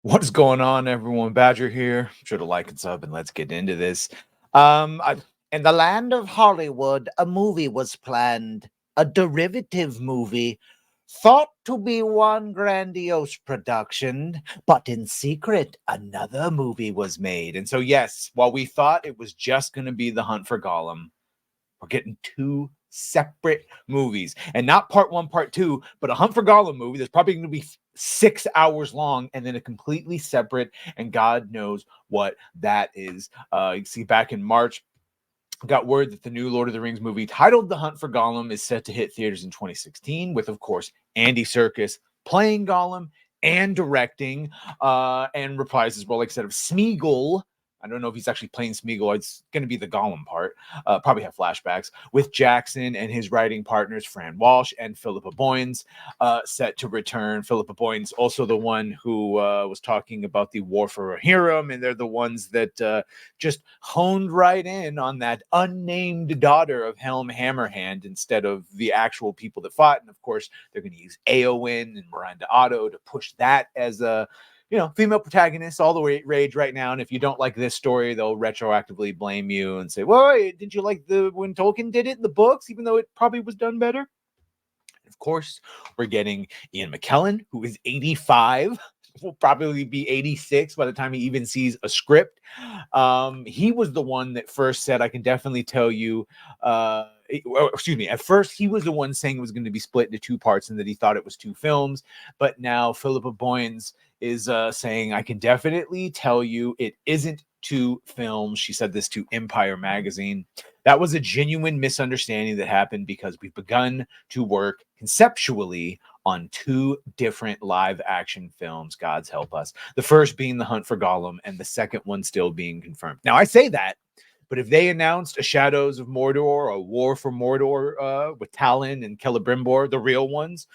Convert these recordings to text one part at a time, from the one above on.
What is going on, everyone? Badger here. Sure to like and sub, and let's get into this. I In the land of Hollywood, a movie was planned, a derivative movie, thought to be one grandiose production, but in secret, another movie was made. and so yes, while we thought it was just going to be the Hunt for Gollum, we're getting two separate movies, and not part one, part two, but a Hunt for Gollum movie that's probably going to be 6 hours long, and then a completely separate, and God knows what that is. You can see back in March, got word that the new Lord of the Rings movie titled The Hunt for Gollum is set to hit theaters in 2016, with, of course, Andy Serkis playing Gollum and directing, and reprises, well, like I said, of Smeagol. I don't know if he's actually playing Smeagol. It's going to be the Gollum part. Probably have flashbacks with Jackson and his writing partners, Fran Walsh and Philippa Boyens, set to return. Philippa Boyens, also the one who was talking about the War for a Hero, and they're the ones that just honed right in on that unnamed daughter of Helm Hammerhand instead of the actual people that fought. And of course, they're going to use Eowyn and Miranda Otto to push that as a female protagonist all the rage right now. And if you don't like this story, they'll retroactively blame you and say, well, did you like when Tolkien did it in the books, even though it probably was done better? Of course, we're getting Ian McKellen, who is 85, will probably be 86 by the time he even sees a script. He was the one that first said, I can definitely tell you, excuse me, at first he was the one saying it was going to be split into two parts and that he thought it was two films. But now Philippa Boyens is saying, I can definitely tell you it isn't two films. She said this to Empire Magazine. That was a genuine misunderstanding that happened because we've begun to work conceptually on two different live action films, God's help us. The first being The Hunt for Gollum, and the second one still being confirmed. Now, I say that, but if they announced a Shadows of Mordor, a War for Mordor with Talon and Celebrimbor, the real ones,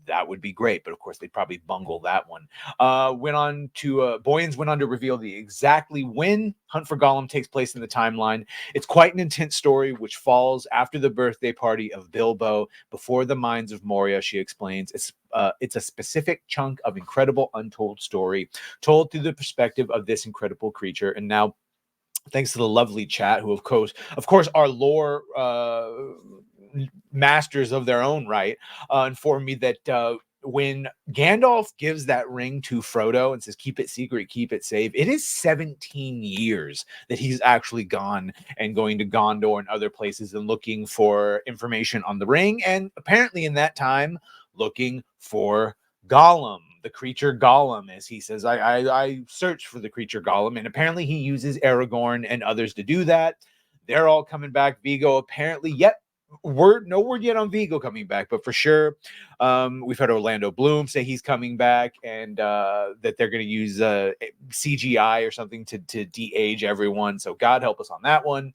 that would be great. But of course, they'd probably bungle that one. Boyens went on to reveal the exactly when Hunt for Gollum takes place in the timeline. It's quite an intense story, which falls after the birthday party of Bilbo, before the mines of Moria. She explains it's a specific chunk of incredible untold story, told through the perspective of this incredible creature. And now, thanks to the lovely chat, who of course are lore masters of their own right, informed me that when Gandalf gives that ring to Frodo and says, keep it secret, keep it safe, it is 17 years that he's actually gone and going to Gondor and other places and looking for information on the ring. And apparently in that time, looking for Gollum, the creature Gollum, as he says. I searched for the creature Gollum, and apparently he uses Aragorn and others to do that. They're all coming back. Vigo apparently, no word yet on Vigo coming back, but for sure, we've had Orlando Bloom say he's coming back, and that they're going to use CGI or something to de-age everyone. So God help us on that one.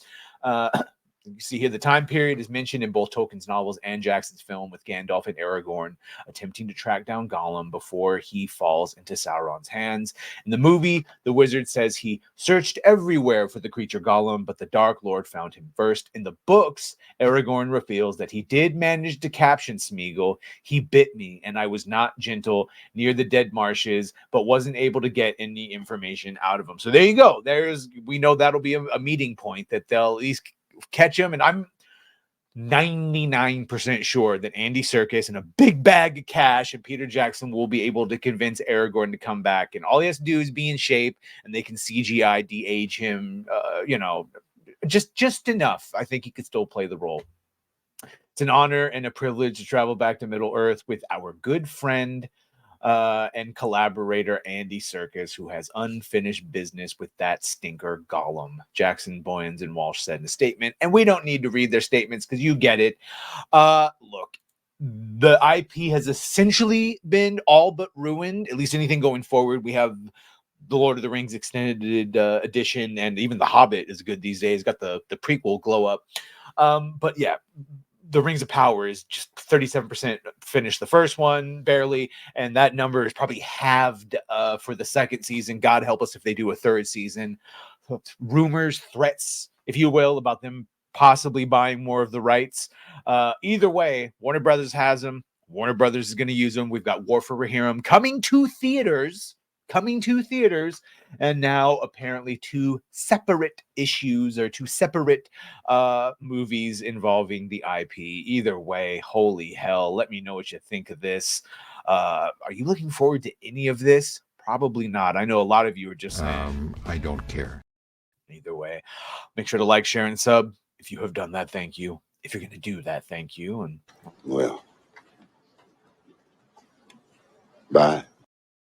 You see here the time period is mentioned in both Tolkien's novels and Jackson's film, with Gandalf and Aragorn attempting to track down Gollum before he falls into Sauron's hands. In the movie, the wizard says he searched everywhere for the creature Gollum, but the Dark Lord found him first. In the books, Aragorn reveals that he did manage to caption Smeagol. He bit me, and I was not gentle near the dead marshes, but wasn't able to get any information out of him. So there you go. We know that'll be a meeting point, that they'll at least catch him. And I'm 99% sure that Andy Serkis and a big bag of cash and Peter Jackson will be able to convince Aragorn to come back. And all he has to do is be in shape, and they can CGI de-age him, just enough. I think he could still play the role. It's an honor and a privilege to travel back to Middle Earth with our good friend and collaborator Andy Serkis, who has unfinished business with that stinker Gollum, Jackson, Boyens, and Walsh said in a statement. And we don't need to read their statements because you get it. Look, the IP has essentially been all but ruined, at least anything going forward. We have the Lord of the Rings extended edition, and even The Hobbit is good these days. Got the prequel glow up. But yeah, the Rings of Power is just 37% finished the first one, barely, and that number is probably halved for the second season. God help us if they do a third season. Rumors, threats, if you will, about them possibly buying more of the rights. Either way, Warner Brothers has them. Warner Brothers is going to use them. We've got War for Rohirrim coming to theaters coming to theaters, and now apparently two separate issues or two separate movies involving the IP. Either way, holy hell, let me know what you think of this. Are you looking forward to any of this? Probably not. I know a lot of you are just saying, I don't care. Either way, make sure to like, share, and sub. If you have done that, thank you. If you're going to do that, thank you. And Well, bye.